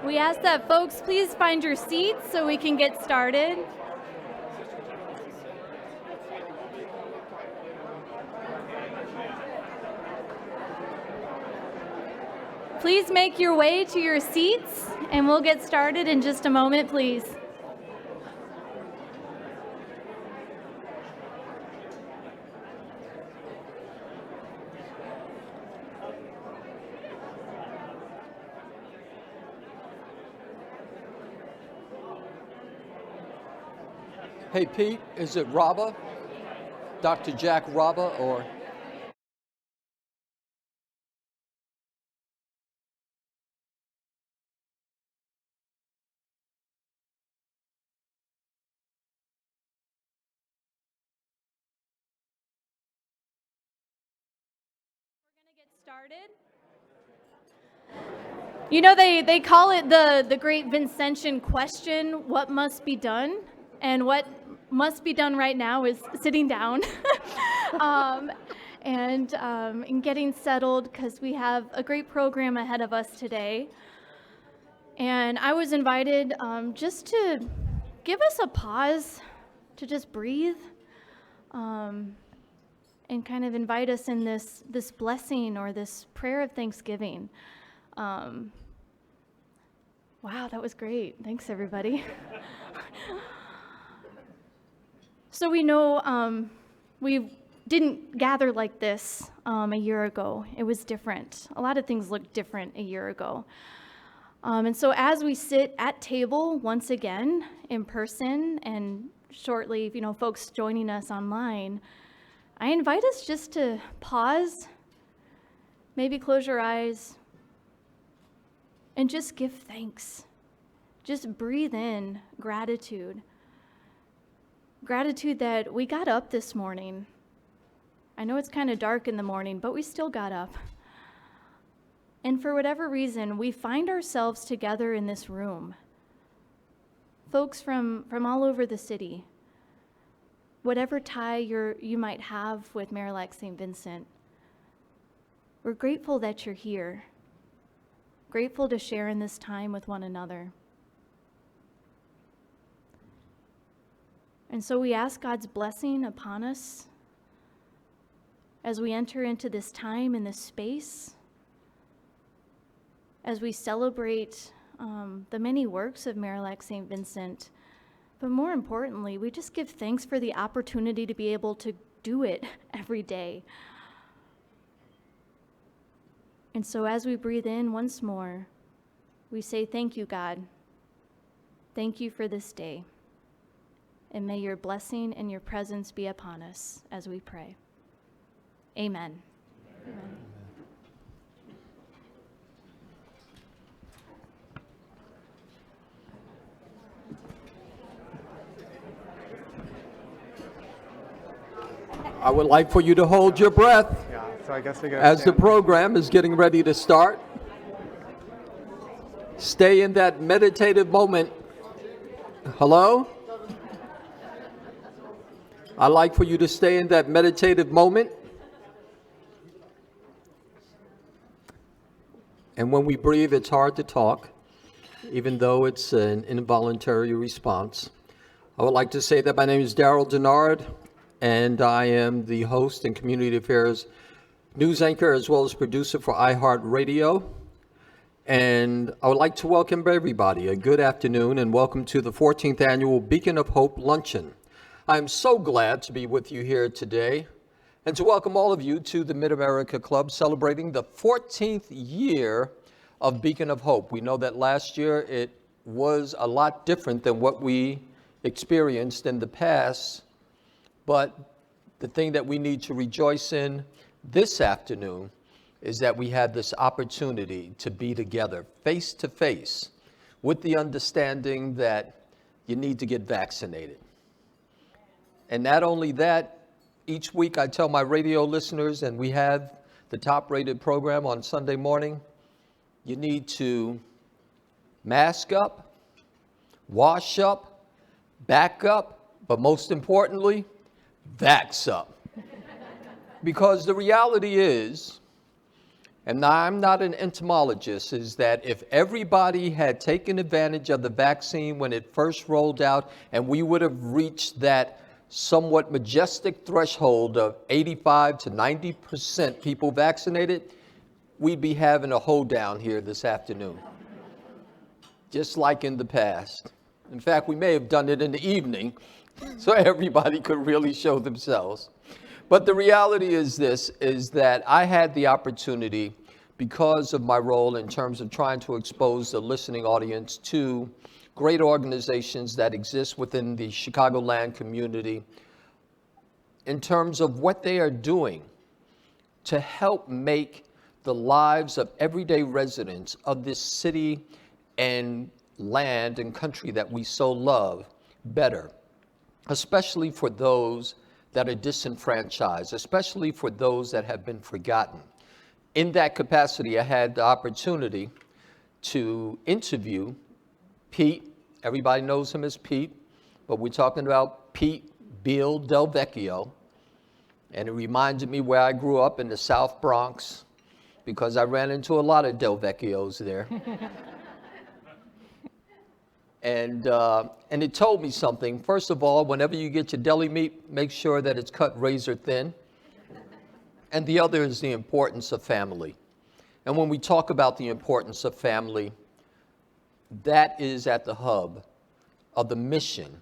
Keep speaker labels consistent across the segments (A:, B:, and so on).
A: We ask that folks please find your seats so we can get started. Please make your way to your seats, and we'll get started in just a moment, please.
B: Hey, Pete, is it Raba? Dr. Jack Raba, or?
A: We're going to get started. You know, they call it the great Vincentian question, what must be done? And what must be done right now is sitting down and getting settled, because we have a great program ahead of us today. And I was invited just to give us a pause, to just breathe, and kind of invite us in this blessing or this prayer of thanksgiving. Wow, that was great. Thanks, everybody. So we know we didn't gather like this a year ago. It was different. A lot of things looked different a year ago. And so as we sit at table once again in person, and shortly, folks joining us online, I invite us just to pause, maybe close your eyes, and just give thanks. Just breathe in gratitude. Gratitude that we got up this morning. I know it's kind of dark in the morning, but we still got up. And for whatever reason, we find ourselves together in this room. Folks from all over the city. Whatever tie you might have with Marillac St. Vincent, we're grateful that you're here. Grateful to share in this time with one another. And so we ask God's blessing upon us as we enter into this time in this space, as we celebrate the many works of Marillac St. Vincent. But more importantly, we just give thanks for the opportunity to be able to do it every day. And so as we breathe in once more, we say, thank you, God. Thank you for this day. And may your blessing and your presence be upon us as we pray. Amen. Amen.
B: I would like for you to hold your breath
C: So I guess we got
B: as the program is getting ready to start. Stay in that meditative moment. Hello? I'd like for you to stay in that meditative moment. And when we breathe, it's hard to talk, even though it's an involuntary response. I would like to say that my name is Darryl Dennard, and I am the host and community affairs news anchor as well as producer for iHeartRadio. And I would like to welcome everybody. A good afternoon and welcome to the 14th annual Beacon of Hope Luncheon. I'm so glad to be with you here today and to welcome all of you to the Mid-America Club celebrating the 14th year of Beacon of Hope. We know that last year it was a lot different than what we experienced in the past, but the thing that we need to rejoice in this afternoon is that we had this opportunity to be together face to face with the understanding that you need to get vaccinated. And not only that, each week I tell my radio listeners, and we have the top-rated program on Sunday morning, you need to mask up, wash up, back up, but most importantly, vax up. Because the reality is, and now I'm not an entomologist, is that if everybody had taken advantage of the vaccine when it first rolled out, and we would have reached that somewhat majestic threshold of 85 to 90% people vaccinated, we'd be having a hoedown here this afternoon, just like in the past. In fact, we may have done it in the evening so everybody could really show themselves. But the reality is this, is that I had the opportunity, because of my role in terms of trying to expose the listening audience to great organizations that exist within the Chicagoland community, in terms of what they are doing to help make the lives of everyday residents of this city and land and country that we so love better, especially for those that are disenfranchised, especially for those that have been forgotten. In that capacity, I had the opportunity to interview Pete. Everybody knows him as Pete, but we're talking about Pete Bill Del Vecchio. And it reminded me where I grew up in the South Bronx, because I ran into a lot of Del Vecchios there. And it told me something. First of all, whenever you get your deli meat, make sure that it's cut razor thin. And the other is the importance of family. And when we talk about the importance of family, that is at the hub of the mission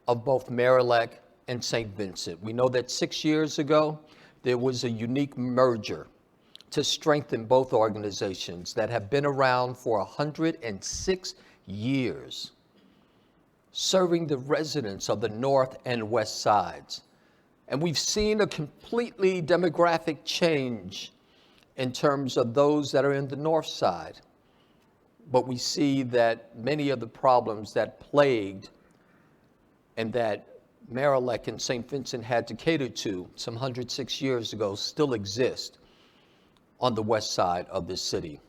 B: of both Marillac and St. Vincent. We know that 6 years ago, there was a unique merger to strengthen both organizations that have been around for 106 years, serving the residents of the north and west sides. And we've seen a completely demographic change in terms of those that are in the north side. But we see that many of the problems that plagued and that Marillac and St. Vincent had to cater to some 106 years ago still exist on the west side of this city.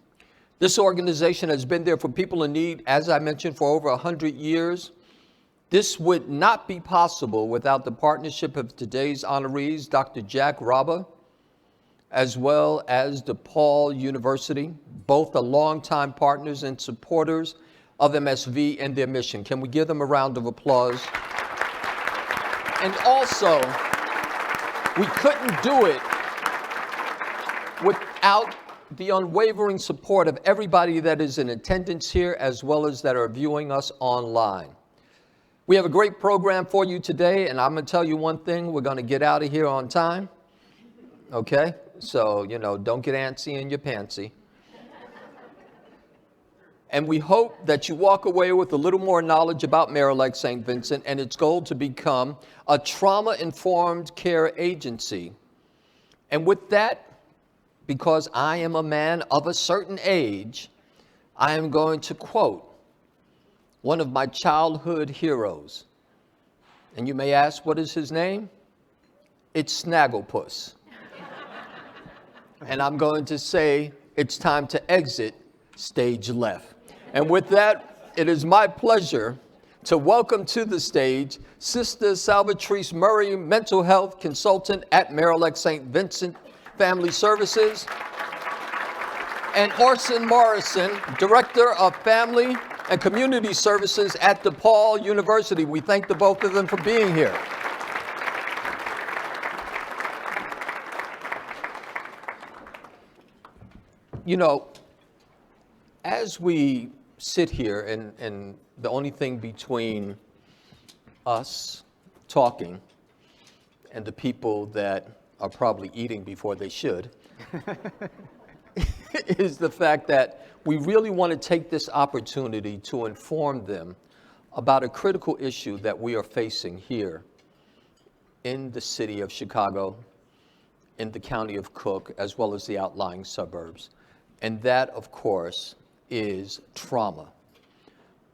B: This organization has been there for people in need, as I mentioned, for over 100 years. This would not be possible without the partnership of today's honorees, Dr. Jack Raba, as well as DePaul University. Both are longtime partners and supporters of MSV and their mission. Can we give them a round of applause? And also, we couldn't do it without the unwavering support of everybody that is in attendance here, as well as that are viewing us online. We have a great program for you today, and I'm going to tell you one thing: we're going to get out of here on time. Okay? So, don't get antsy in your pantsy. And we hope that you walk away with a little more knowledge about Marillac St. Vincent and its goal to become a trauma-informed care agency. And with that, because I am a man of a certain age, I am going to quote one of my childhood heroes. And you may ask, what is his name? It's Snagglepuss. And I'm going to say, it's time to exit stage left. And with that, it is my pleasure to welcome to the stage Sister Salvatrice Murray, mental health consultant at Marillac St. Vincent Family Services, and Orson Morrison, Director of Family and Community Services at DePaul University. We thank the both of them for being here. As we sit here, and the only thing between us talking and the people that are probably eating before they should is the fact that we really want to take this opportunity to inform them about a critical issue that we are facing here in the city of Chicago, in the county of Cook, as well as the outlying suburbs. And that, of course, is trauma.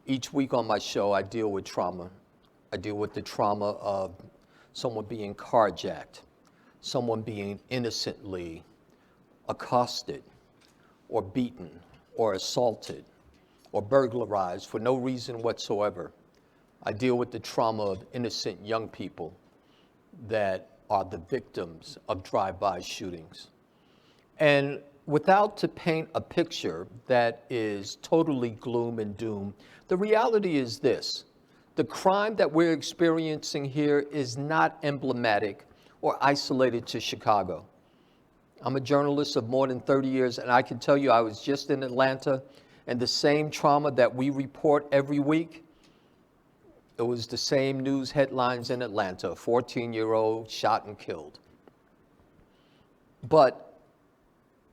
B: Each week on my show, I deal with trauma. I deal with the trauma of someone being carjacked, someone being innocently accosted or beaten or assaulted or burglarized for no reason whatsoever. I deal with the trauma of innocent young people that are the victims of drive-by shootings. And without to paint a picture that is totally gloom and doom, the reality is this. The crime that we're experiencing here is not emblematic or isolated to Chicago. I'm a journalist of more than 30 years, and I can tell you I was just in Atlanta, and the same trauma that we report every week, it was the same news headlines in Atlanta, a 14-year-old shot and killed. But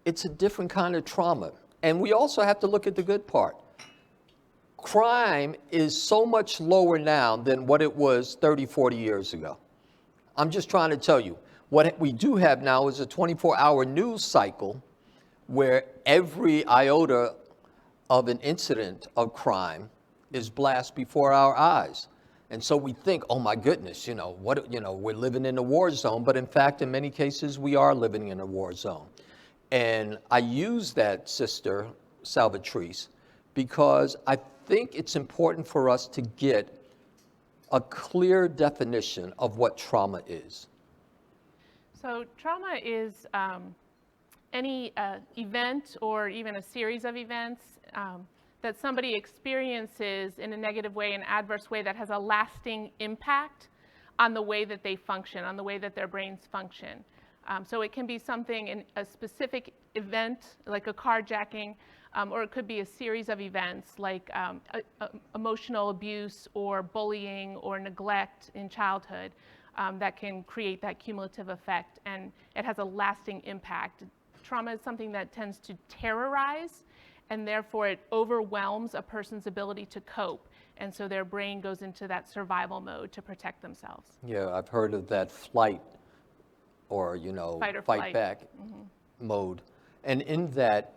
B: it's a different kind of trauma. And we also have to look at the good part. Crime is so much lower now than what it was 30, 40 years ago. I'm just trying to tell you, what we do have now is a 24-hour news cycle where every iota of an incident of crime is blasted before our eyes. And so we think, oh my goodness, we're living in a war zone, but in fact, in many cases, we are living in a war zone. And I use that, Sister Salvatrice, because I think it's important for us to get a clear definition of what trauma is.
C: So trauma is any event or even a series of events that somebody experiences in a negative way, an adverse way that has a lasting impact on the way that they function, on the way that their brains function. So it can be something in a specific event, like a carjacking, or it could be a series of events like emotional abuse or bullying or neglect in childhood that can create that cumulative effect, and it has a lasting impact. Trauma is something that tends to terrorize, and therefore it overwhelms a person's ability to cope. And so their brain goes into that survival mode to protect themselves.
B: Yeah, I've heard of that flight or,
C: Fight or
B: fight
C: flight.
B: back mode. And in that,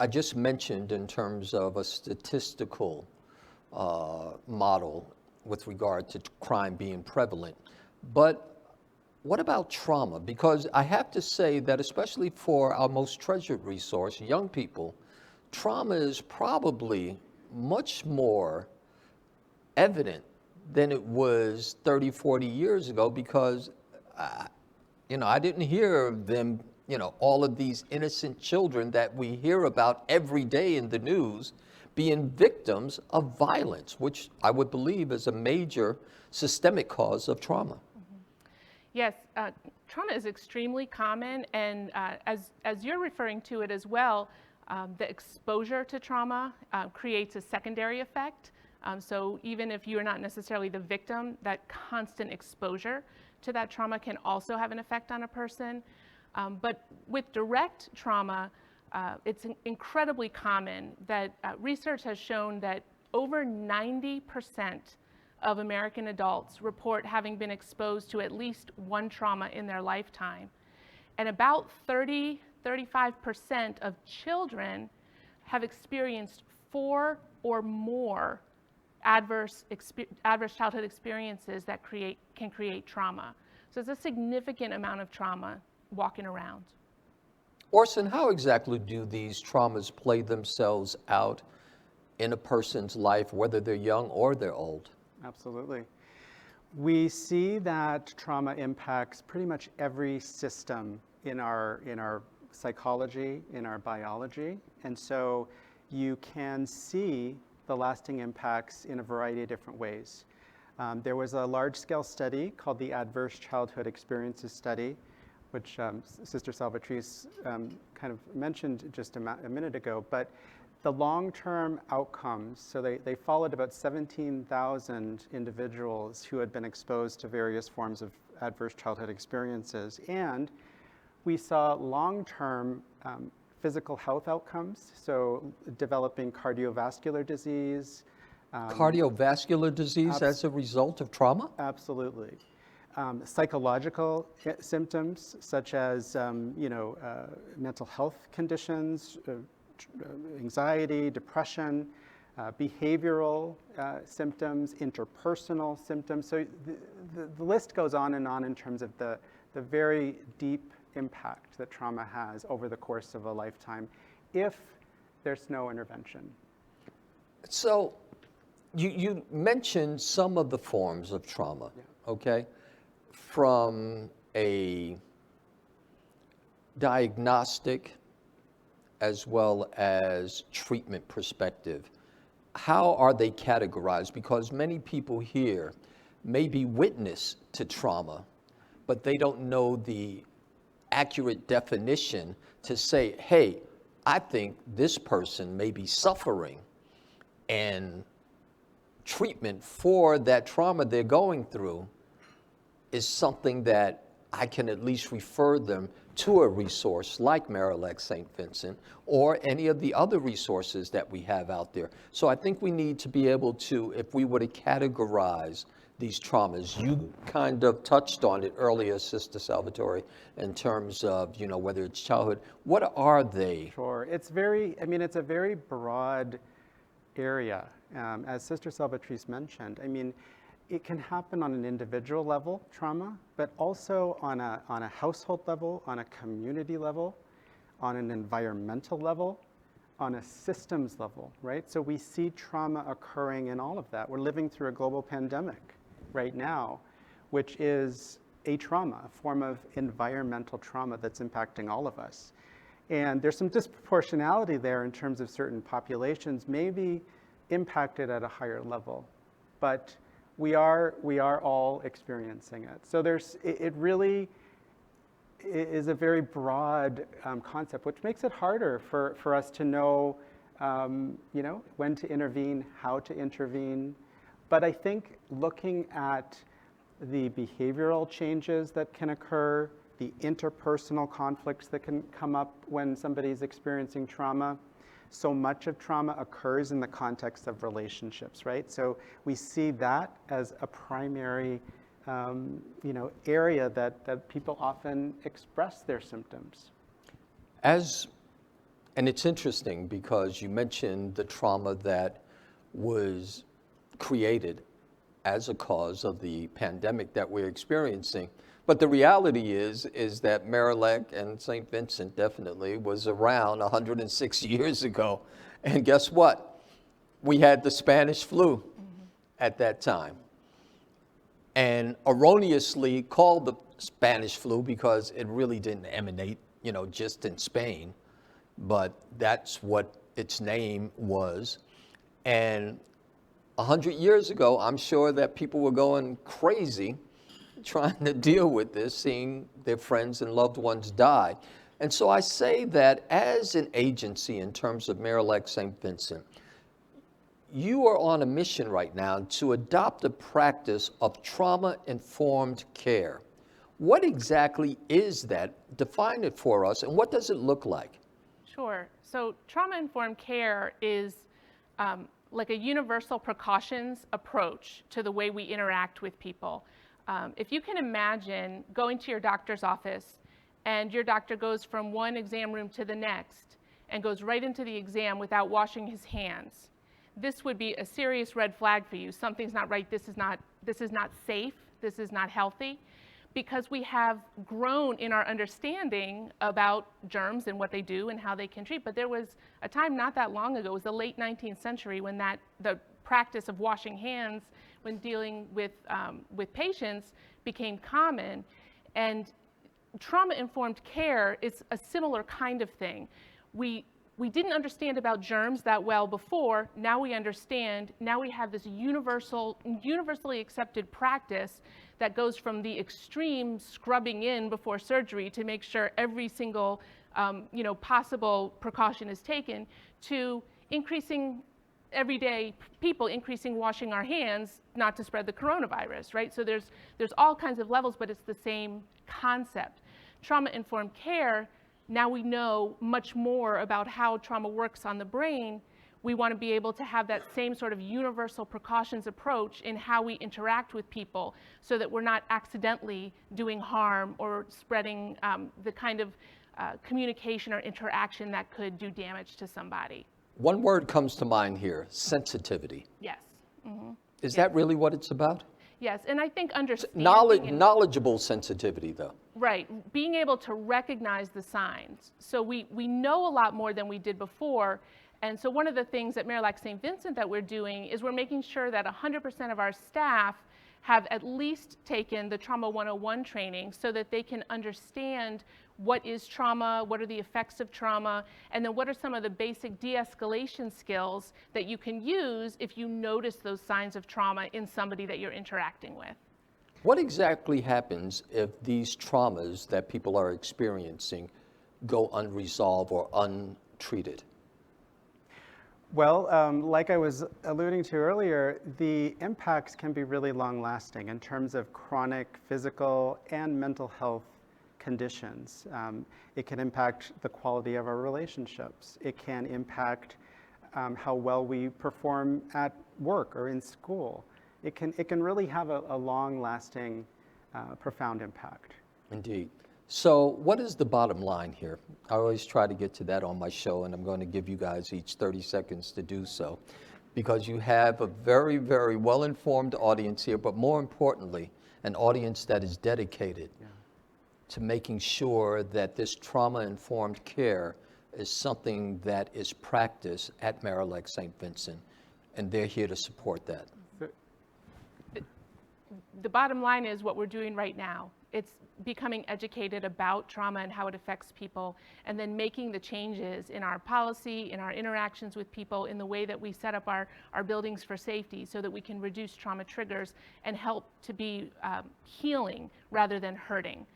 B: I just mentioned in terms of a statistical model with regard to crime being prevalent. But what about trauma? Because I have to say that especially for our most treasured resource, young people, trauma is probably much more evident than it was 30, 40 years ago because, I didn't hear of them, all of these innocent children that we hear about every day in the news being victims of violence, which I would believe is a major systemic cause of trauma.
C: Yes, trauma is extremely common, and as you're referring to it as well, the exposure to trauma creates a secondary effect. So even if you're not necessarily the victim, that constant exposure to that trauma can also have an effect on a person. But with direct trauma, it's incredibly common that research has shown that over 90% of American adults report having been exposed to at least one trauma in their lifetime. And about 35% of children have experienced 4 or more adverse childhood experiences that can create trauma. So it's a significant amount of trauma walking around.
B: Orson, how exactly do these traumas play themselves out in a person's life, whether they're young or they're old?
D: Absolutely. We see that trauma impacts pretty much every system in our psychology, in our biology, and so you can see the lasting impacts in a variety of different ways. There was a large-scale study called the Adverse Childhood Experiences Study, which Sister Salvatrice kind of mentioned just a minute ago, but the long-term outcomes, so they followed about 17,000 individuals who had been exposed to various forms of adverse childhood experiences, and we saw long-term physical health outcomes, so developing cardiovascular disease.
B: Cardiovascular disease as a result of trauma?
D: Absolutely. Psychological symptoms such as mental health conditions, anxiety, depression, behavioral symptoms, interpersonal symptoms. So the list goes on in terms of the very deep impact that trauma has over the course of a lifetime if there's no intervention.
B: So you mentioned some of the forms of trauma, okay? From a diagnostic as well as treatment perspective, how are they categorized? Because many people here may be witness to trauma, but they don't know the accurate definition to say, hey, I think this person may be suffering, and treatment for that trauma they're going through is something that I can at least refer them to a resource like Marillac St. Vincent or any of the other resources that we have out there. So I think we need to be able to, if we were to categorize these traumas, you kind of touched on it earlier, Sister Salvatore, in terms of, you know, whether it's childhood, what are they?
D: Sure, it's very, I mean, it's a very broad area. As Sister Salvatrice mentioned, I mean, it can happen on an individual level, trauma, but also on a household level, on a community level, on an environmental level, on a systems level, right? So we see trauma occurring in all of that. We're living through a global pandemic right now, which is a trauma, a form of environmental trauma that's impacting all of us. And there's some disproportionality there in terms of certain populations may be impacted at a higher level, but we are all experiencing it. So it really is a very broad concept, which makes it harder for us to know, you know, when to intervene, how to intervene. But I think looking at the behavioral changes that can occur, the interpersonal conflicts that can come up when somebody's experiencing trauma. So much of trauma occurs in the context of relationships, right? So we see that as a primary, you know, area that people often express their symptoms.
B: And it's interesting because you mentioned the trauma that was created as a cause of the pandemic that we're experiencing. But the reality is that Marillac and St. Vincent definitely was around 106 years ago. And guess what? We had the Spanish flu at that time. And erroneously called the Spanish flu because it really didn't emanate, you know, just in Spain. But that's what its name was. And 100 years ago, I'm sure that people were going crazy trying to deal with this, seeing their friends and loved ones die. And so I say that as an agency in terms of Marillac St. Vincent, you are on a mission right now to adopt a practice of trauma-informed care. What exactly is that? Define it for us, and what does it look like?
C: Sure. So trauma-informed care is like a universal precautions approach to the way we interact with people. If you can imagine going to your doctor's office and your doctor goes from one exam room to the next and goes right into the exam without washing his hands, this would be a serious red flag for you. Something's not right. This is not safe. This is not healthy, because we have grown in our understanding about germs and what they do and how they can treat. But there was a time not that long ago, it was the late 19th century, when the practice of washing hands when dealing with patients became common. And trauma-informed care is a similar kind of thing. We didn't understand about germs that well before. Now we understand. Now we have this universally accepted practice that goes from the extreme scrubbing in before surgery to make sure every single possible precaution is taken, to increasing everyday people increasing washing our hands not to spread the coronavirus, right? So there's all kinds of levels, but it's the same concept. Trauma-informed care, now we know much more about how trauma works on the brain. We want to be able to have that same sort of universal precautions approach in how we interact with people, so that we're not accidentally doing harm or spreading the kind of communication or interaction that could do damage to somebody.
B: One word comes to mind here: sensitivity.
C: Yes. Mm-hmm.
B: Is that really what it's about?
C: Yes, and I think understanding...
B: Knowledgeable sensitivity, though.
C: Right, being able to recognize the signs. So we know a lot more than we did before. And so one of the things at Marillac St. Vincent that we're doing is we're making sure that 100% of our staff have at least taken the Trauma 101 training, so that they can understand what is trauma, what are the effects of trauma, and then what are some of the basic de-escalation skills that you can use if you notice those signs of trauma in somebody that you're interacting with.
B: What exactly happens if these traumas that people are experiencing go unresolved or untreated?
D: Well, like I was alluding to earlier, the impacts can be really long-lasting in terms of chronic physical and mental health conditions. It can impact the quality of our relationships. It can impact how well we perform at work or in school. It can really have a long-lasting, profound impact.
B: Indeed. So what is the bottom line here? I always try to get to that on my show, and I'm going to give you guys each 30 seconds to do so, because you have a very, very well-informed audience here, but more importantly, an audience that is dedicated to making sure that this trauma-informed care is something that is practiced at Marillac St. Vincent, and they're here to support that.
C: The bottom line is what we're doing right now. It's becoming educated about trauma and how it affects people, and then making the changes in our policy, in our interactions with people, in the way that we set up our buildings for safety so that we can reduce trauma triggers and help to be healing rather than hurting.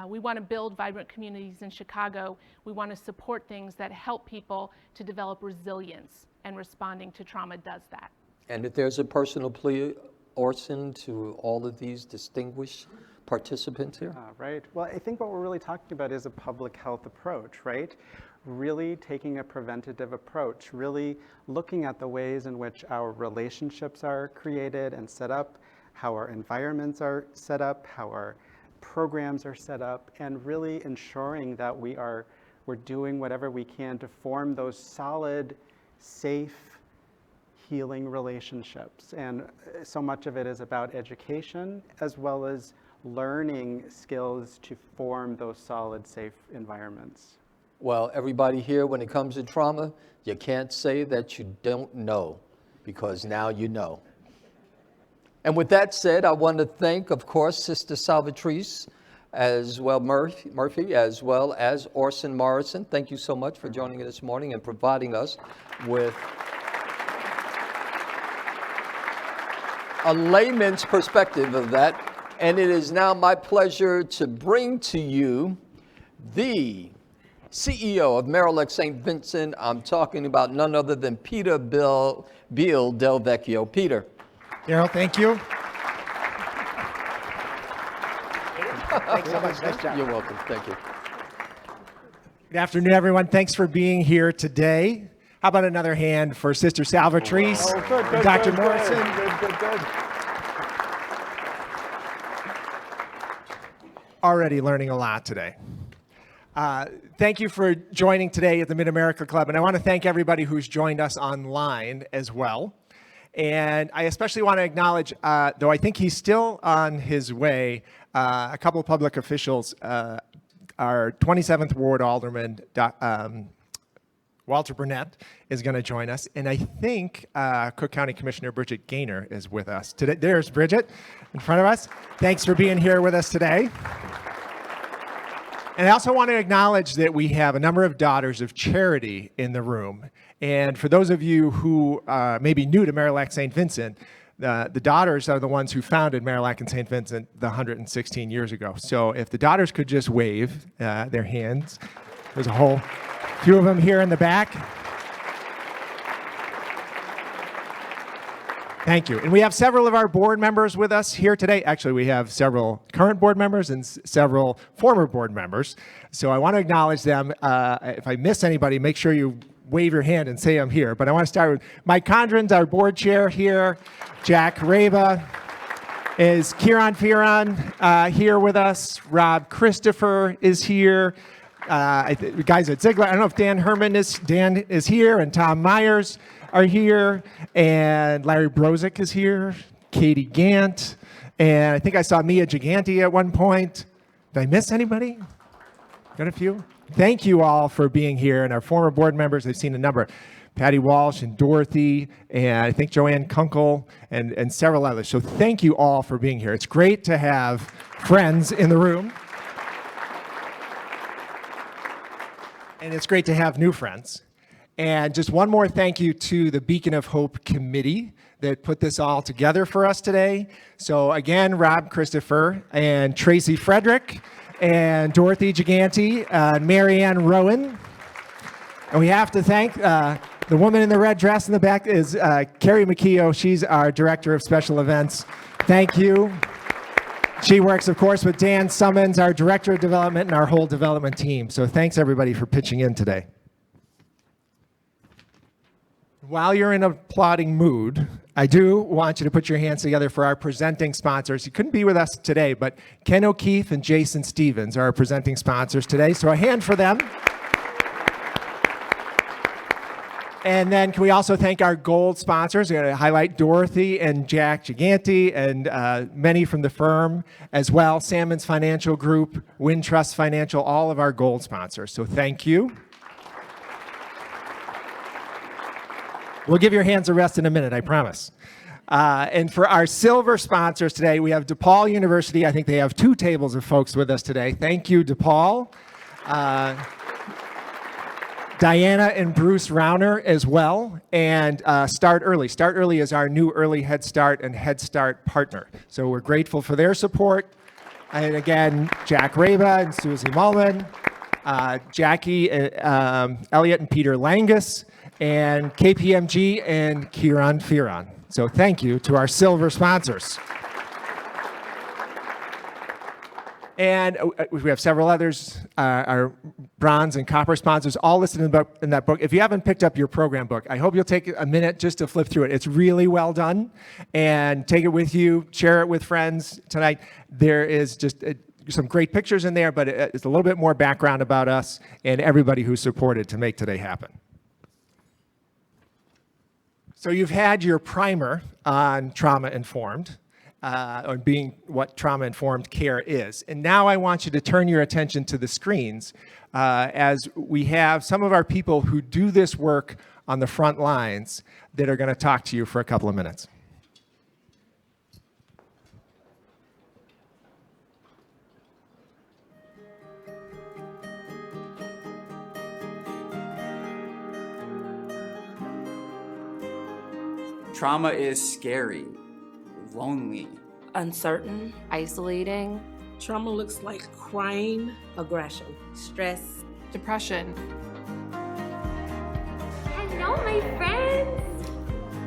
C: We want to build vibrant communities in Chicago. We want to support things that help people to develop resilience, and responding to trauma does that.
B: And if there's a personal plea, Orson, to all of these distinguished participants here?
D: Right. Well, I think what we're really talking about is a public health approach, right? Really taking a preventative approach, really looking at the ways in which our relationships are created and set up, how our environments are set up, how our programs are set up, and really ensuring that we're doing whatever we can to form those solid, safe, healing relationships. And so much of it is about education as well as learning skills to form those solid, safe environments.
B: Well, everybody here, when it comes to trauma, you can't say that you don't know, because now you know. And with that said, I want to thank, of course, Sister Salvatrice, as well Murphy, as well as Orson Morrison. Thank you so much for joining us this morning and providing us with a layman's perspective of that. And it is now my pleasure to bring to you the CEO of Marillac St. Vincent. I'm talking about none other than Peter Beal Del Vecchio. Peter.
E: Darryl, thank you.
F: Thanks so much. Nice job.
B: You're welcome. Thank you.
E: Good afternoon, everyone. Thanks for being here today. How about another hand for Sister Salvatrice and Dr. Morrison?
F: Good.
E: Already learning a lot today. Thank you for joining today at the Mid-America Club, and I want to thank everybody who's joined us online as well. And I especially want to acknowledge, though I think he's still on his way, a couple of public officials, our 27th Ward Alderman, Walter Burnett, is going to join us. And I think Cook County Commissioner Bridget Gaynor is with us today. There's Bridget in front of us. Thanks for being here with us today. And I also want to acknowledge that we have a number of Daughters of Charity in the room. And for those of you who may be new to Marillac St. Vincent, the daughters are the ones who founded Marillac and St. Vincent 116 years ago. So if the daughters could just wave their hands. There's a whole few of them here in the back. Thank you. And we have several of our board members with us here today. Actually, we have several current board members and several former board members. So I want to acknowledge them. If I miss anybody, make sure you wave your hand and say I'm here. But I want to start with Mike Condren's our board chair here. Jack Raba is Kieran Fearon here with us. Rob Christopher is here. The guys at Ziegler. I don't know if Dan is here, and Tom Myers are here, and Larry Brozick is here, Katie Gant, and I think I saw Mia Giganti at one point. Did I miss anybody? Got a few? Thank you all for being here, and our former board members. I've seen a number. Patty Walsh and Dorothy, and I think Joanne Kunkel, and several others. So thank you all for being here. It's great to have friends in the room. And it's great to have new friends. And just one more thank you to the Beacon of Hope committee that put this all together for us today. So again, Rob Christopher and Tracy Frederick and Dorothy Gigante, Marianne Rowan. And we have to thank the woman in the red dress in the back is Carrie McKeough. She's our Director of Special Events. Thank you. She works, of course, with Dan Summons, our Director of Development, and our whole development team. So thanks, everybody, for pitching in today. While you're in a applauding mood, I do want you to put your hands together for our presenting sponsors. You couldn't be with us today, but Ken O'Keefe and Jason Stevens are our presenting sponsors today, so a hand for them. And then can we also thank our gold sponsors? We're going to highlight Dorothy and Jack Gigante and many from the firm as well, Salmon's Financial Group, Wintrust Financial, all of our gold sponsors. So thank you. We'll give your hands a rest in a minute, I promise. And for our silver sponsors today, we have DePaul University. I think they have 2 tables of folks with us today. Thank you, DePaul. Diana and Bruce Rauner as well. And Start Early. Start Early is our new Early Head Start and Head Start partner. So we're grateful for their support. And again, Jack Raba and Susie Mullman, Jackie, Elliot and Peter Langus, and KPMG and Kieran Firan. So thank you to our silver sponsors. And we have several others, our bronze and copper sponsors, all listed in that book. If you haven't picked up your program book, I hope you'll take a minute just to flip through it. It's really well done. And take it with you, share it with friends tonight. There is just some great pictures in there, but it's a little bit more background about us and everybody who supported to make today happen. So you've had your primer on trauma-informed, on being what trauma-informed care is. And now I want you to turn your attention to the screens as we have some of our people who do this work on the front lines that are going to talk to you for a couple of minutes.
G: Trauma is scary, lonely,
H: uncertain, isolating.
I: Trauma looks like crying,
H: Aggression, stress,
J: depression.
K: Hello, my friends.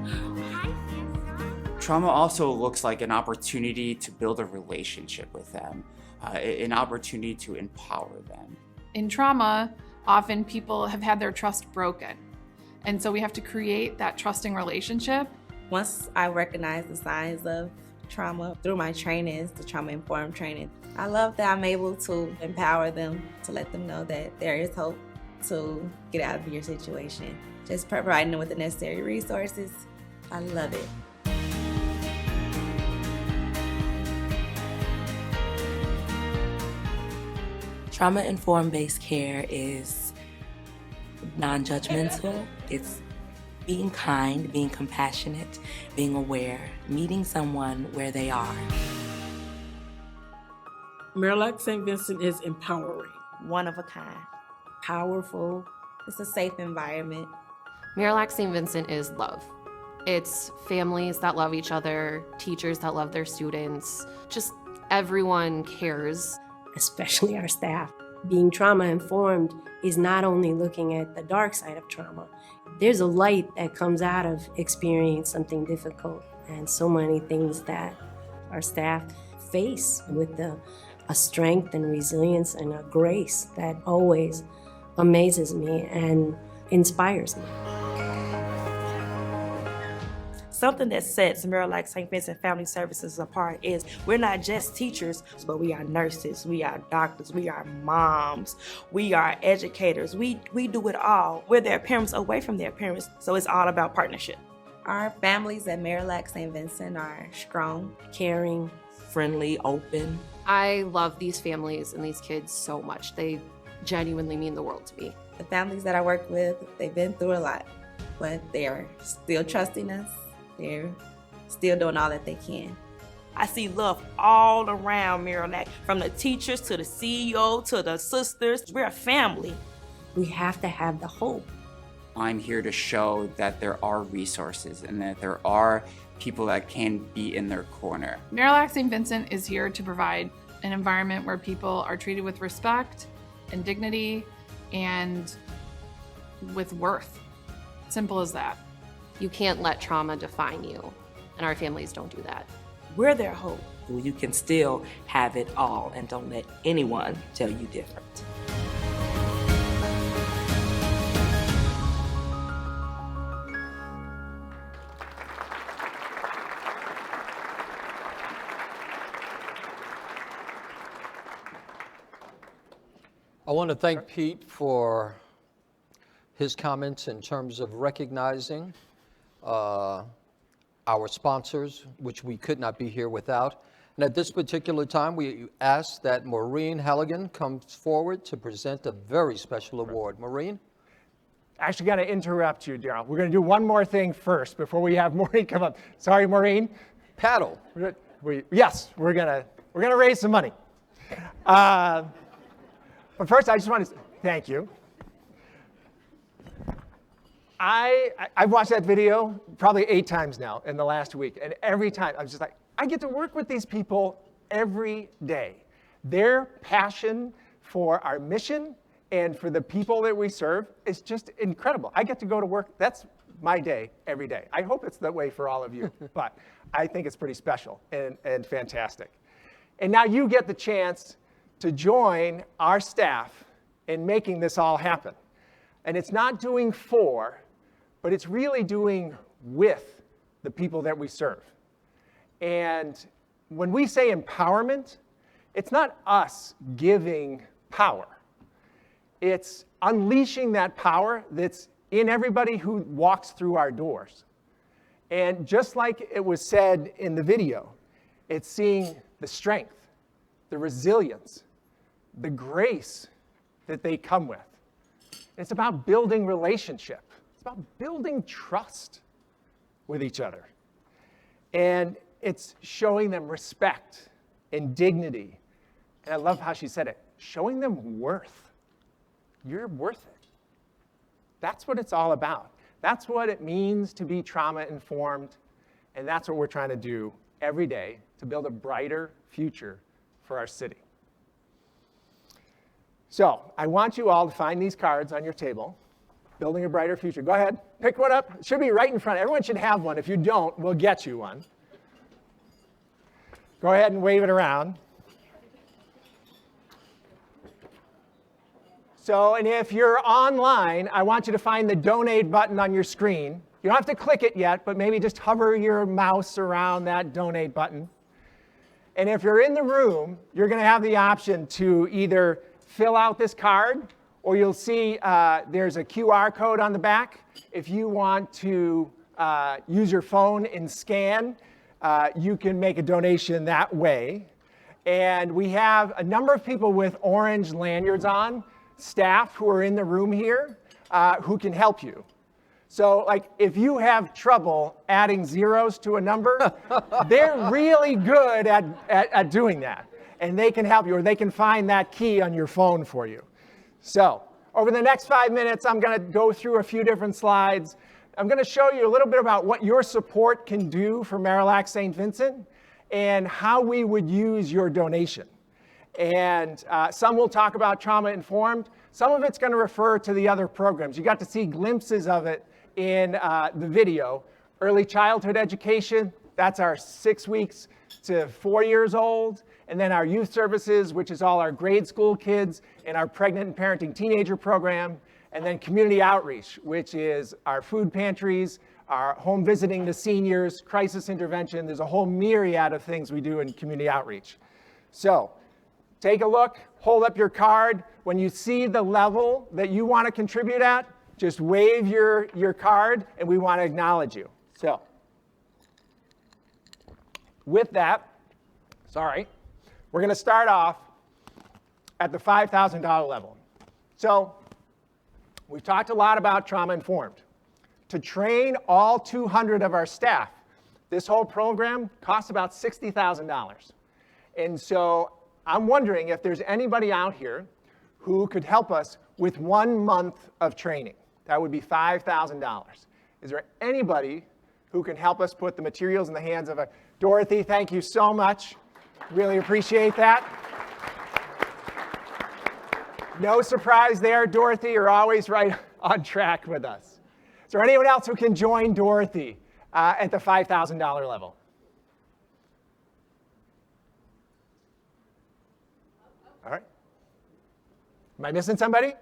K: Hi, handsome.
G: Trauma also looks like an opportunity to build a relationship with them, an opportunity to empower them.
J: In trauma, often people have had their trust broken. And so we have to create that trusting relationship.
L: Once I recognized the signs of trauma through my trainings, the trauma-informed training, I love that I'm able to empower them, to let them know that there is hope to get out of your situation. Just providing them with the necessary resources. I love it.
H: Trauma-informed based care is non-judgmental. It's being kind, being compassionate, being aware, meeting someone where they are.
I: Marillac St. Vincent is empowering.
L: One of a kind, powerful. It's a safe environment.
M: Marillac St. Vincent is love. It's families that love each other, teachers that love their students, just everyone cares.
N: Especially our staff. Being trauma-informed is not only looking at the dark side of trauma. There's a light that comes out of experiencing something difficult, and so many things that our staff face with a strength and resilience and a grace that always amazes me and inspires me.
O: Something that sets Marillac St. Vincent Family Services apart is we're not just teachers, but we are nurses, we are doctors, we are moms, we are educators. We do it all. We're their parents away from their parents, so it's all about partnership.
L: Our families at Marillac St. Vincent are strong,
H: caring, friendly, open.
M: I love these families and these kids so much. They genuinely mean the world to me.
L: The families that I work with, they've been through a lot, but they're still trusting us. They're still doing all that they can.
O: I see love all around Marillac, from the teachers to the CEO to the sisters. We're a family.
N: We have to have the hope.
G: I'm here to show that there are resources and that there are people that can be in their corner.
J: Marillac St. Vincent is here to provide an environment where people are treated with respect and dignity and with worth. Simple as that.
M: You can't let trauma define you, and our families don't do that.
O: We're their hope. You can still have it all, and don't let anyone tell you different.
B: I want to thank Pete for his comments in terms of recognizing our sponsors, which we could not be here without. And at this particular time, we ask that Maureen Halligan comes forward to present a very special award. Maureen?
E: Actually, got to interrupt you, Darryl. We're going to do one more thing first before we have Maureen come up. Sorry, Maureen.
B: Paddle.
E: Yes, we're gonna raise some money. But first, I just want to thank you. I've watched that video probably 8 times now in the last week, and every time I'm just like, I get to work with these people every day. Their passion for our mission and for the people that we serve is just incredible. I get to go to work. That's my day every day. I hope it's that way for all of you, but I think it's pretty special and fantastic. And now you get the chance to join our staff in making this all happen. And it's not doing for, but it's really doing with the people that we serve. And when we say empowerment, it's not us giving power. It's unleashing that power that's in everybody who walks through our doors. And just like it was said in the video, it's seeing the strength, the resilience, the grace that they come with. It's about building relationship. It's about building trust with each other. And it's showing them respect and dignity. And I love how she said it, showing them worth. You're worth it. That's what it's all about. That's what it means to be trauma-informed. And that's what we're trying to do every day to build a brighter future for our city. So I want you all to find these cards on your table, Building a Brighter Future. Go ahead, pick one up. It should be right in front. Everyone should have one. If you don't, we'll get you one. Go ahead and wave it around. So, and if you're online, I want you to find the donate button on your screen. You don't have to click it yet, but maybe just hover your mouse around that donate button. And if you're in the room, you're going to have the option to either fill out this card, or you'll see there's a QR code on the back. If you want to use your phone and scan, you can make a donation that way. And we have a number of people with orange lanyards on, staff who are in the room here, who can help you. So like if you have trouble adding zeros to a number, they're really good at doing that. And they can help you, or they can find that key on your phone for you. So over the next 5 minutes, I'm going to go through a few different slides. I'm going to show you a little bit about what your support can do for Marillac St. Vincent and how we would use your donation. And some will talk about trauma-informed. Some of it's going to refer to the other programs. You got to see glimpses of it in the video. Early childhood education, that's our 6 weeks to 4 years old. And then our youth services, which is all our grade school kids, and our pregnant and parenting teenager program. And then community outreach, which is our food pantries, our home visiting to seniors, crisis intervention. There's a whole myriad of things we do in community outreach. So take a look, hold up your card. When you see the level that you want to contribute at, just wave your card, and we want to acknowledge you. So with that, we're going to start off at the $5,000 level. So we've talked a lot about trauma-informed. To train all 200 of our staff, this whole program costs about $60,000. And so I'm wondering if there's anybody out here who could help us with 1 month of training? That would be $5,000. Is there anybody who can help us put the materials in the hands of Dorothy? Thank you so much. Really appreciate that. No surprise there, Dorothy. You're always right on track with us. Is there anyone else who can join Dorothy at the $5,000 level? All right. Am I missing somebody?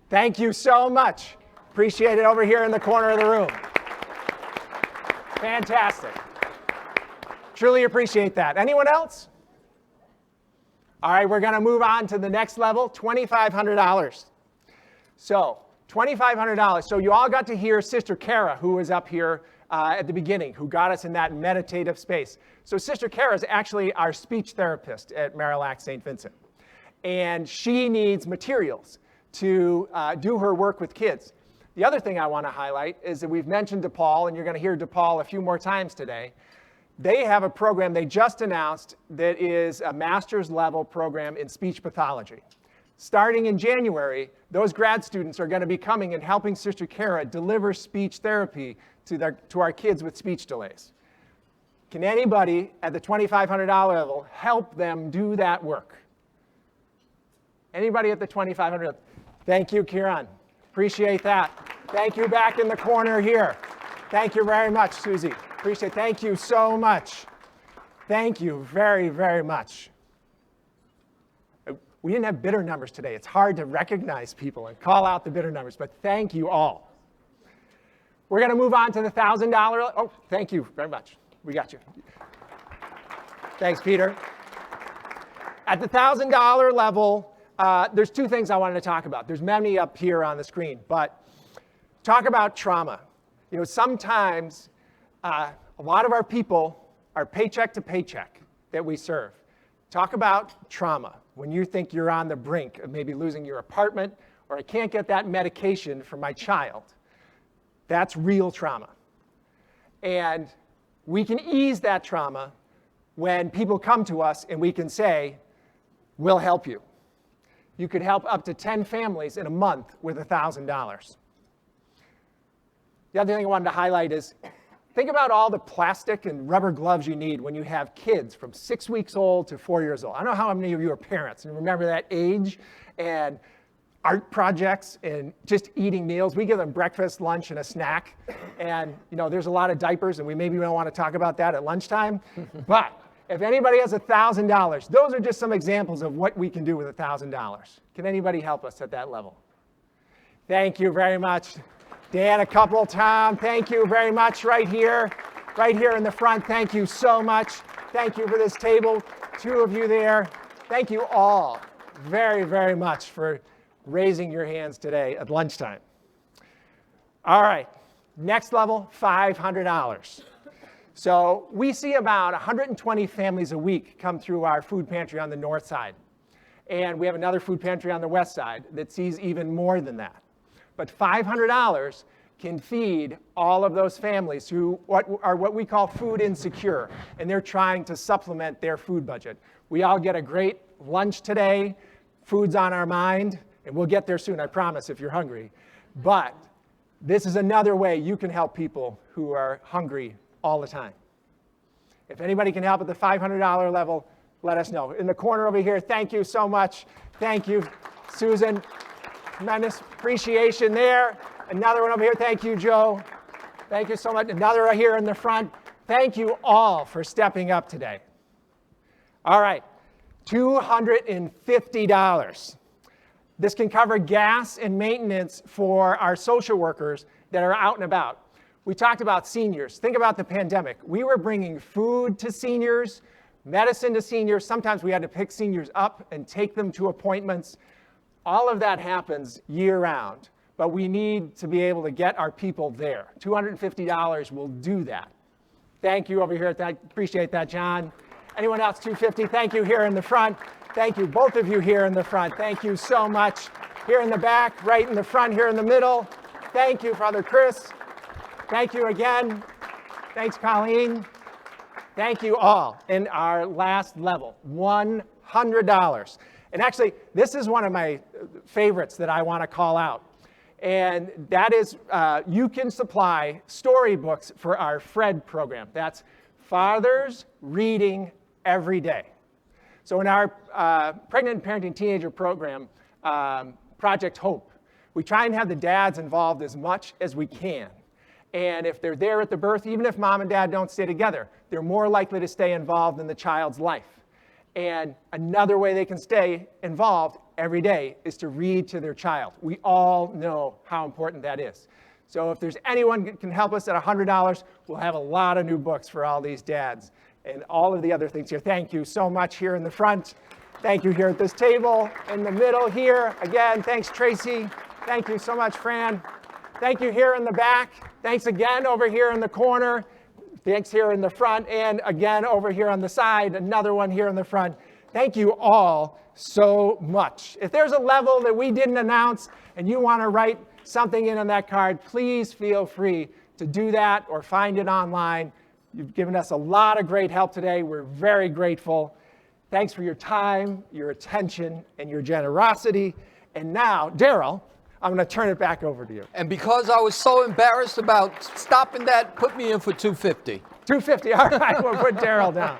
E: Thank you so much. Appreciate it over here in the corner of the room. Fantastic. Truly appreciate that. Anyone else? All right, we're going to move on to the next level, $2,500. So $2,500. So you all got to hear Sister Kara, who was up here at the beginning, who got us in that meditative space. So Sister Kara is actually our speech therapist at Marillac St. Vincent. And she needs materials to do her work with kids. The other thing I want to highlight is that we've mentioned DePaul, and you're going to hear DePaul a few more times today. They have a program they just announced that is a master's level program in speech pathology. Starting in January, those grad students are going to be coming and helping Sister Kara deliver speech therapy to our kids with speech delays. Can anybody at the $2,500 level help them do that work? Anybody at the $2,500? Thank you, Kieran. Appreciate that. Thank you back in the corner here. Thank you very much, Susie. Appreciate it. Thank you so much. Thank you very, very much. We didn't have bidder numbers today. It's hard to recognize people and call out the bidder numbers, but thank you all. We're going to move on to the $1,000. Oh, thank you very much. We got you. Thanks, Peter. At the $1,000 level, there's two things I wanted to talk about. There's many up here on the screen, but talk about trauma. You know, sometimes a lot of our people are paycheck to paycheck that we serve. Talk about trauma. When you think you're on the brink of maybe losing your apartment, or I can't get that medication for my child, that's real trauma. And we can ease that trauma when people come to us and we can say, we'll help you. You could help up to 10 families in a month with $1,000. The other thing I wanted to highlight is, think about all the plastic and rubber gloves you need when you have kids from 6 weeks old to 4 years old. I don't know how many of you are parents and remember that age, and art projects and just eating meals. We give them breakfast, lunch, and a snack. And you know, there's a lot of diapers, and we maybe don't want to talk about that at lunchtime. But if anybody has $1,000, those are just some examples of what we can do with $1,000. Can anybody help us at that level? Thank you very much. Dan, a couple, Tom, thank you very much right here in the front. Thank you so much. Thank you for this table, two of you there. Thank you all very, very much for raising your hands today at lunchtime. All right, next level, $500. So we see about 120 families a week come through our food pantry on the north side. And we have another food pantry on the west side that sees even more than that. But $500 can feed all of those families who are what we call food insecure, and they're trying to supplement their food budget. We all get a great lunch today. Food's on our mind, and we'll get there soon, I promise, if you're hungry. But this is another way you can help people who are hungry all the time. If anybody can help at the $500 level, let us know. In the corner over here, thank you so much. Thank you, Susan. Tremendous appreciation there. Another one over here. Thank you, Joe. Thank you so much. Another right here in the front. Thank you all for stepping up today. All right, $250. This can cover gas and maintenance for our social workers that are out and about. We talked about seniors. Think about the pandemic. We were bringing food to seniors, medicine to seniors. Sometimes we had to pick seniors up and take them to appointments. All of that happens year-round, but we need to be able to get our people there. $250 will do that. Thank you over here. Appreciate that, John. Anyone else, $250? Thank you here in the front. Thank you, both of you here in the front. Thank you so much. Here in the back, right in the front, here in the middle. Thank you, Father Chris. Thank you again. Thanks, Colleen. Thank you all. In our last level, $100. And actually, this is one of my favorites that I want to call out. And that is, you can supply storybooks for our FRED program. That's Fathers Reading Every Day. So in our Pregnant and Parenting Teenager program, Project Hope, we try and have the dads involved as much as we can. And if they're there at the birth, even if mom and dad don't stay together, they're more likely to stay involved in the child's life. And another way they can stay involved every day is to read to their child. We all know how important that is. So if there's anyone that can help us at $100, we'll have a lot of new books for all these dads and all of the other things here. Thank you so much here in the front. Thank you here at this table, in the middle here. Again, thanks, Tracy. Thank you so much, Fran. Thank you here in the back. Thanks again over here in the corner. Thanks here in the front, and again over here on the side, another one here in the front. Thank you all so much. If there's a level that we didn't announce and you want to write something in on that card, please feel free to do that or find it online. You've given us a lot of great help today. We're very grateful. Thanks for your time, your attention, and your generosity. And now, Darryl, I'm going to turn it back over to you.
B: And because I was so embarrassed about stopping that, put me in for $250.
E: $250, all right, we'll put Darryl down.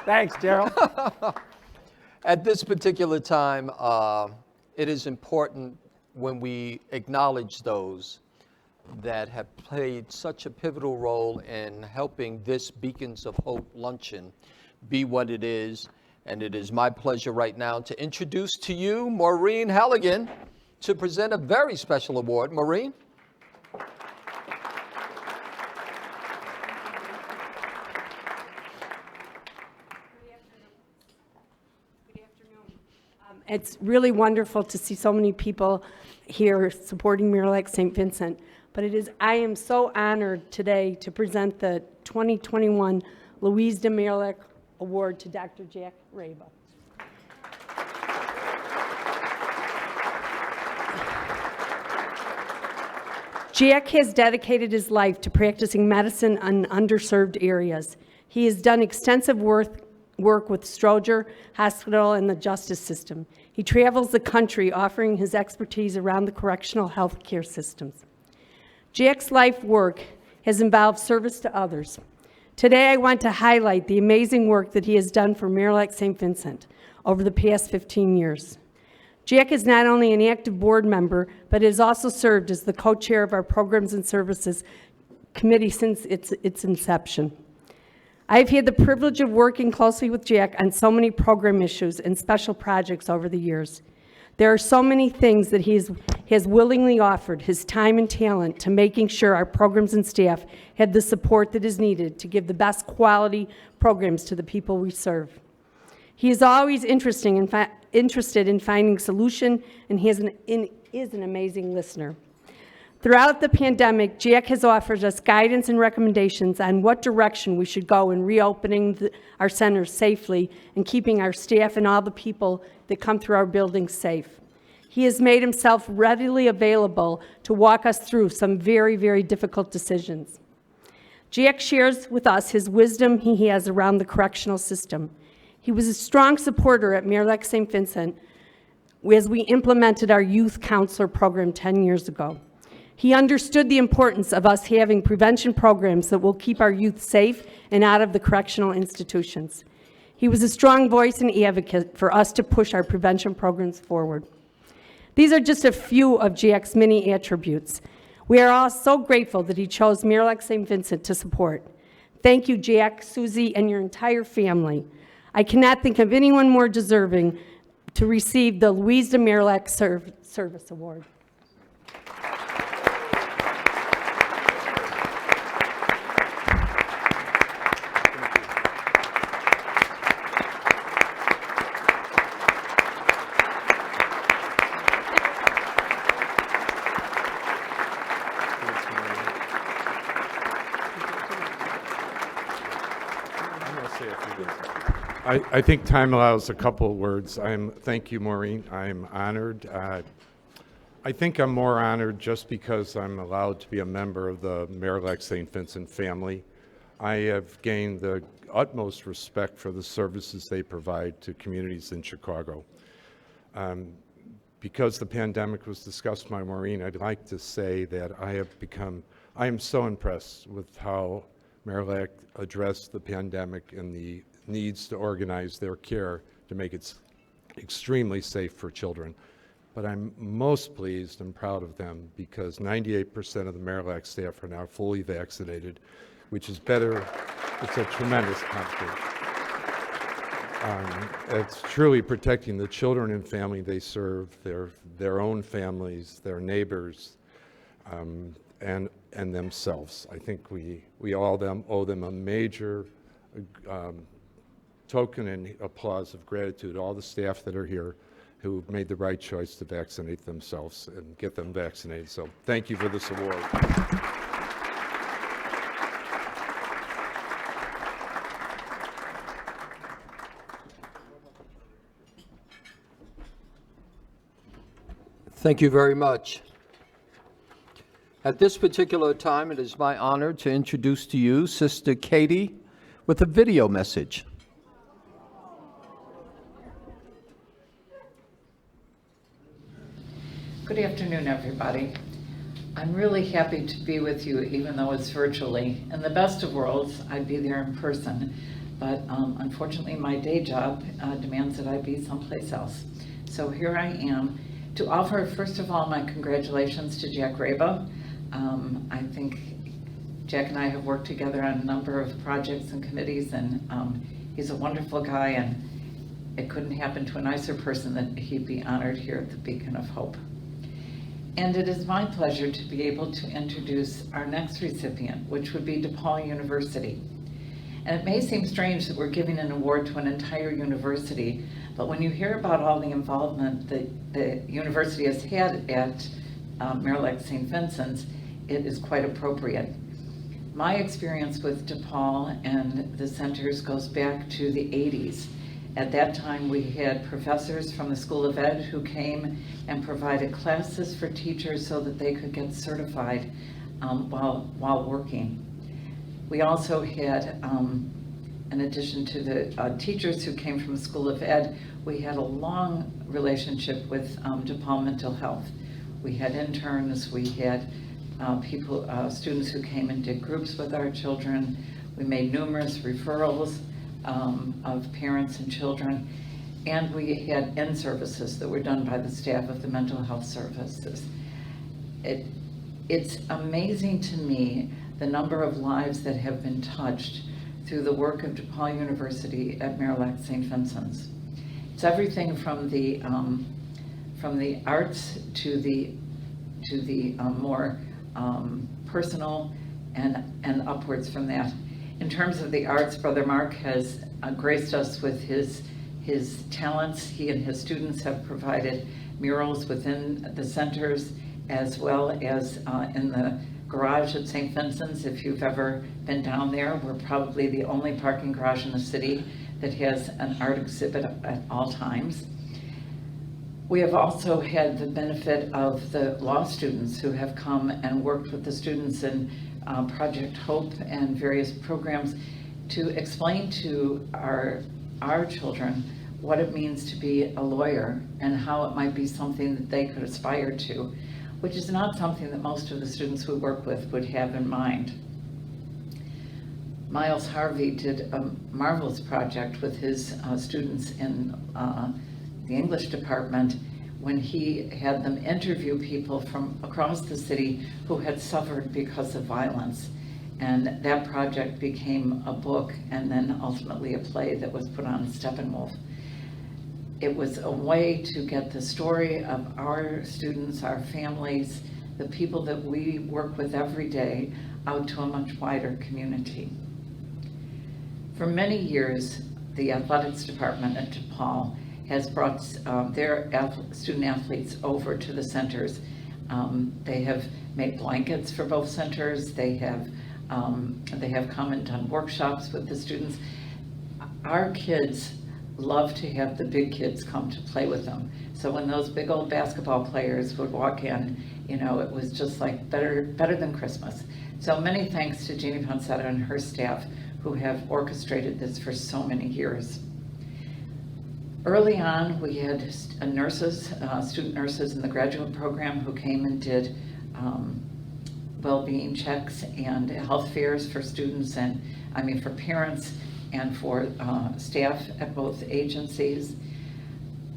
E: Thanks, Darryl.
B: At this particular time, it is important when we acknowledge those that have played such a pivotal role in helping this Beacons of Hope Luncheon be what it is. And it is my pleasure right now to introduce to you Maureen Halligan to present a very special award. Maureen?
N: It's really wonderful to see so many people here supporting Marillac St. Vincent. But I am so honored today to present the 2021 Louise de Marillac Award to Dr. Jack Raba. Jack has dedicated his life to practicing medicine in underserved areas. He has done extensive work with Stroger Hospital and the justice system. He travels the country offering his expertise around the correctional health care systems. Jack's life work has involved service to others. Today I want to highlight the amazing work that he has done for Marillac St. Vincent over the past 15 years. Jack is not only an active board member, but has also served as the co-chair of our Programs and Services Committee since its inception. I've had the privilege of working closely with Jack on so many program issues and special projects over the years. There are so many things that he has willingly offered his time and talent to making sure our programs and staff have the support that is needed to give the best quality programs to the people we serve. He is always interested in finding solution, and he is an amazing listener. Throughout the pandemic, Jack has offered us guidance and recommendations on what direction we should go in reopening our centers safely and keeping our staff and all the people that come through our buildings safe. He has made himself readily available to walk us through some very, very difficult decisions. Jack shares with us his wisdom he has around the correctional system. He was a strong supporter at Marillac St. Vincent as we implemented our youth counselor program 10 years ago. He understood the importance of us having prevention programs that will keep our youth safe and out of the correctional institutions. He was a strong voice and advocate for us to push our prevention programs forward. These are just a few of Jack's many attributes. We are all so grateful that he chose Marillac St. Vincent to support. Thank you, Jack, Susie, and your entire family. I cannot think of anyone more deserving to receive the Louise de Marillac Service Award.
P: I think time allows a couple of words. Thank you, Maureen. I'm honored. I think I'm more honored just because I'm allowed to be a member of the Marillac St. Vincent family. I have gained the utmost respect for the services they provide to communities in Chicago. Because the pandemic was discussed by Maureen, I'd like to say that I am so impressed with how Marillac addressed the pandemic and the needs to organize their care to make it extremely safe for children. But I'm most pleased and proud of them because 98% of the Marillac staff are now fully vaccinated, which is better. It's a tremendous accomplishment. It's truly protecting the children and family they serve, their own families, their neighbors, and themselves. I think we all owe them a major token and applause of gratitude, all the staff that are here who made the right choice to vaccinate themselves and get them vaccinated. So thank you for this award.
B: Thank you very much. At this particular time, it is my honor to introduce to you Sister Katie with a video message.
Q: Good afternoon, everybody. I'm really happy to be with you, even though it's virtually. In the best of worlds, I'd be there in person, but unfortunately my day job demands that I be someplace else. So here I am to offer, first of all, my congratulations to Jack Raba. I think Jack and I have worked together on a number of projects and committees, and he's a wonderful guy, and it couldn't happen to a nicer person that he'd be honored here at the Beacon of Hope. And it is my pleasure to be able to introduce our next recipient, which would be DePaul University. And it may seem strange that we're giving an award to an entire university, but when you hear about all the involvement that the university has had at Marillac St. Vincent's, it is quite appropriate. My experience with DePaul and the centers goes back to the 80s. At that time, we had professors from the School of Ed who came and provided classes for teachers so that they could get certified while working. We also had, in addition to the teachers who came from the School of Ed, we had a long relationship with DePaul Mental Health. We had interns, we had students who came and did groups with our children. We made numerous referrals of parents and children, and we had in-services that were done by the staff of the mental health services. It's amazing to me the number of lives that have been touched through the work of DePaul University at Marillac St. Vincent's. It's everything from the arts to the more personal and upwards from that. In terms of the arts, Brother Mark has graced us with his talents. He and his students have provided murals within the centers as well as in the garage at St. Vincent's. If you've ever been down there, we're probably the only parking garage in the city that has an art exhibit at all times. We have also had the benefit of the law students who have come and worked with the students in Project Hope and various programs to explain to our children what it means to be a lawyer and how it might be something that they could aspire to, which is not something that most of the students we work with would have in mind. Miles Harvey did a marvelous project with his students in the English department when he had them interview people from across the city who had suffered because of violence. And that project became a book and then ultimately a play that was put on Steppenwolf. It was a way to get the story of our students, our families, the people that we work with every day out to a much wider community. For many years, the athletics department at DePaul has brought their student athletes over to the centers. They have made blankets for both centers. They have come and done workshops with the students. Our kids love to have the big kids come to play with them. So when those big old basketball players would walk in, you know, it was just like better than Christmas. So many thanks to Jeannie Poncetta and her staff who have orchestrated this for so many years. Early on, we had nurses, student nurses in the graduate program who came and did well-being checks and health fairs for students and, for parents and for staff at both agencies.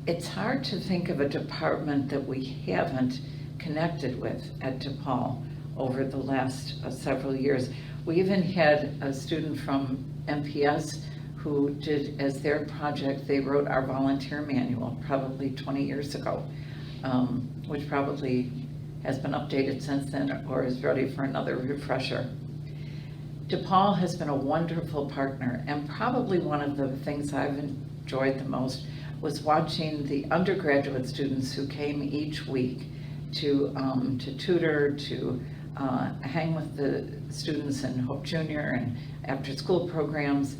Q: It's hard to think of a department that we haven't connected with at DePaul over the last several years. We even had a student from MPS who did, as their project, they wrote our volunteer manual probably 20 years ago, which probably has been updated since then or is ready for another refresher. DePaul has been a wonderful partner, and probably one of the things I've enjoyed the most was watching the undergraduate students who came each week to tutor, to hang with the students in Hope Junior and after school programs.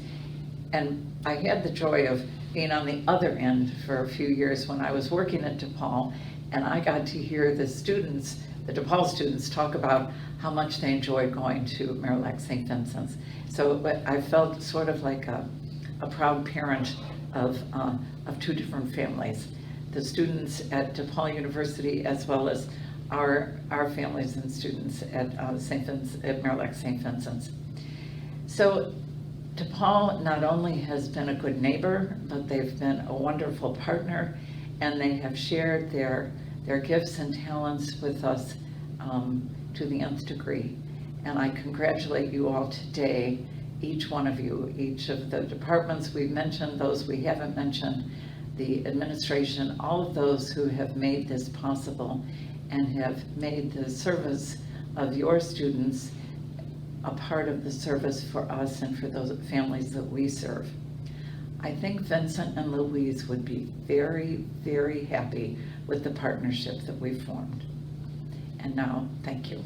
Q: And I had the joy of being on the other end for a few years when I was working at DePaul, and I got to hear the students, the DePaul students, talk about how much they enjoyed going to Marillac St. Vincent's. So I felt sort of like a proud parent of two different families, the students at DePaul University as well as our families and students at Marillac St. Vincent's. So DePaul not only has been a good neighbor, but they've been a wonderful partner, and they have shared their gifts and talents with us to the nth degree. And I congratulate you all today, each one of you, each of the departments we've mentioned, those we haven't mentioned, the administration, all of those who have made this possible and have made the service of your students a part of the service for us and for those families that we serve. I think Vincent and Louise would be very, very happy with the partnership that we formed. And now, thank you.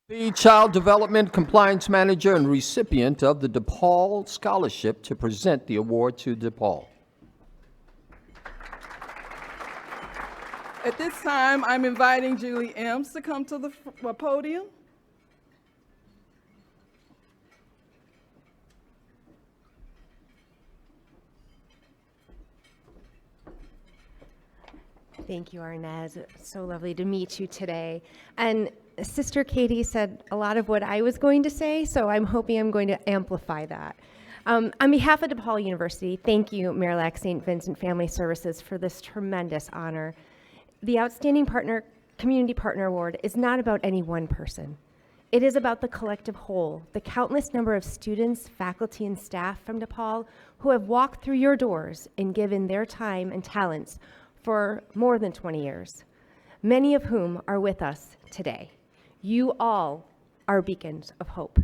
B: The Child Development Compliance Manager and recipient of the DePaul Scholarship to present the award to DePaul.
R: At this time, I'm inviting Julie Ems to come to the podium.
S: Thank you, Arnaz. So lovely to meet you today. And Sister Katie said a lot of what I was going to say, so I'm hoping I'm going to amplify that. On behalf of DePaul University, thank you, Marillac St. Vincent Family Services, for this tremendous honor. The Outstanding Community Partner Award is not about any one person. It is about the collective whole, the countless number of students, faculty, and staff from DePaul who have walked through your doors and given their time and talents for more than 20 years, many of whom are with us today. You all are beacons of hope.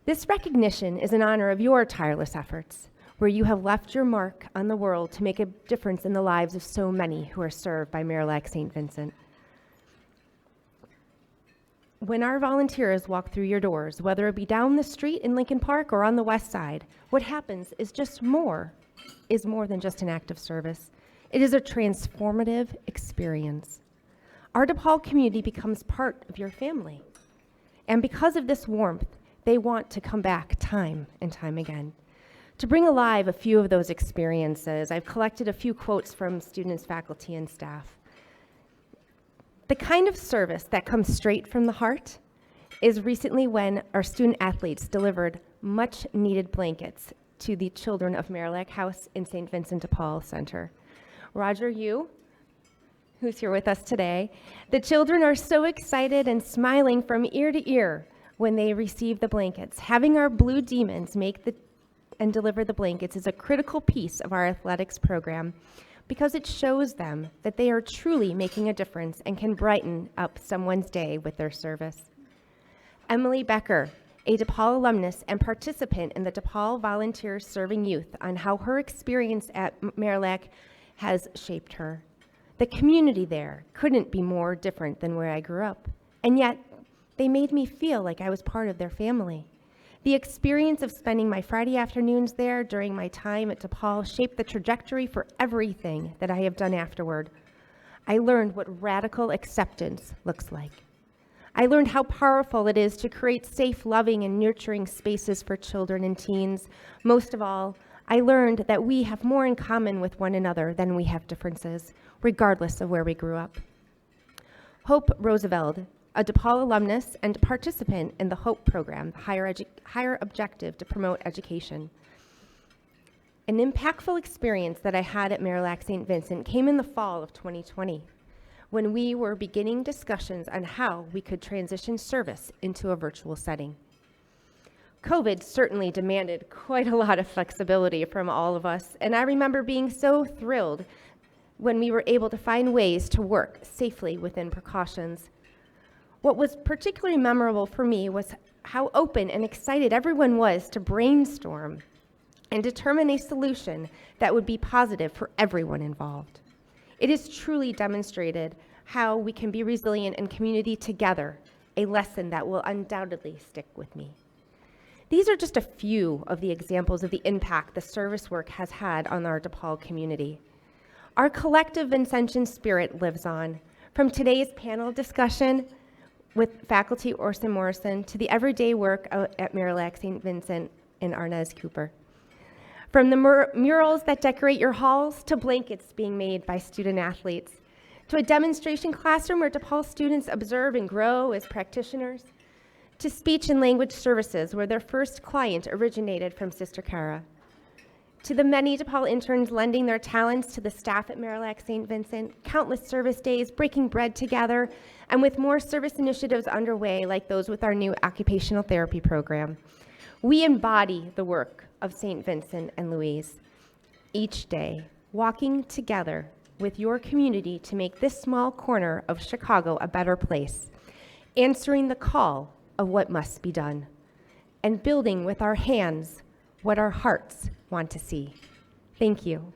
S: This recognition is in honor of your tireless efforts, where you have left your mark on the world to make a difference in the lives of so many who are served by Marillac St. Vincent. When our volunteers walk through your doors, whether it be down the street in Lincoln Park or on the west side, what happens is more than just an act of service. It is a transformative experience. Our DePaul community becomes part of your family. And because of this warmth, they want to come back time and time again. To bring alive a few of those experiences, I've collected a few quotes from students, faculty, and staff. The kind of service that comes straight from the heart is recently when our student athletes delivered much needed blankets to the children of Marillac House in St. Vincent de Paul Center. Roger Yu, who's here with us today, the children are so excited and smiling from ear to ear when they receive the blankets. Having our Blue Demons make and deliver the blankets is a critical piece of our athletics program because it shows them that they are truly making a difference and can brighten up someone's day with their service. Emily Becker, a DePaul alumnus and participant in the DePaul Volunteers Serving Youth, on how her experience at Marillac has shaped her. The community there couldn't be more different than where I grew up, and yet they made me feel like I was part of their family. The experience of spending my Friday afternoons there during my time at DePaul shaped the trajectory for everything that I have done afterward. I learned what radical acceptance looks like. I learned how powerful it is to create safe, loving, and nurturing spaces for children and teens. Most of all, I learned that we have more in common with one another than we have differences, regardless of where we grew up. Hope Roosevelt, a DePaul alumnus and participant in the HOPE program, higher objective to promote education. An impactful experience that I had at Marillac St. Vincent came in the fall of 2020, when we were beginning discussions on how we could transition service into a virtual setting. COVID certainly demanded quite a lot of flexibility from all of us, and I remember being so thrilled when we were able to find ways to work safely within precautions. What was particularly memorable for me was how open and excited everyone was to brainstorm and determine a solution that would be positive for everyone involved. It has truly demonstrated how we can be resilient and community together, a lesson that will undoubtedly stick with me. These are just a few of the examples of the impact the service work has had on our DePaul community. Our collective Vincentian spirit lives on, from today's panel discussion with faculty Orson Morrison to the everyday work at Marillac St. Vincent and Arnez Cooper. From the murals that decorate your halls to blankets being made by student athletes, to a demonstration classroom where DePaul students observe and grow as practitioners, to speech and language services where their first client originated from Sister Cara, to the many DePaul interns lending their talents to the staff at Marillac St. Vincent, countless service days, breaking bread together, and with more service initiatives underway like those with our new occupational therapy program. We embody the work of St. Vincent and Louise each day, walking together with your community to make this small corner of Chicago a better place, answering the call of what must be done, and building with our hands what our hearts want to see. Thank you.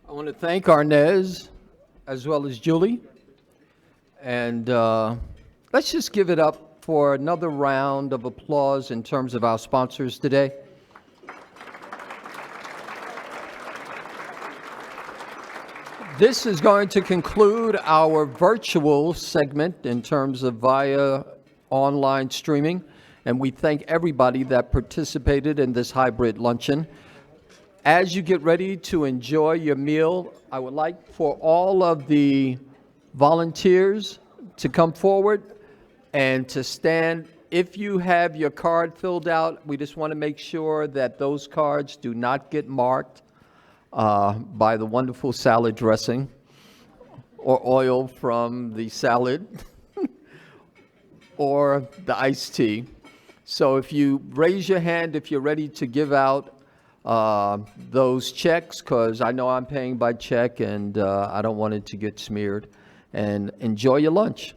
B: I want to thank Arnez as well as Julie. And let's just give it up for another round of applause in terms of our sponsors today. This is going to conclude our virtual segment in terms of via online streaming. And we thank everybody that participated in this hybrid luncheon. As you get ready to enjoy your meal, I would like for all of the volunteers to come forward and to stand. If you have your card filled out, we just want to make sure that those cards do not get marked by the wonderful salad dressing or oil from the salad or the iced tea. So if you raise your hand if you're ready to give out those checks, because I know I'm paying by check and I don't want it to get smeared. And enjoy your lunch.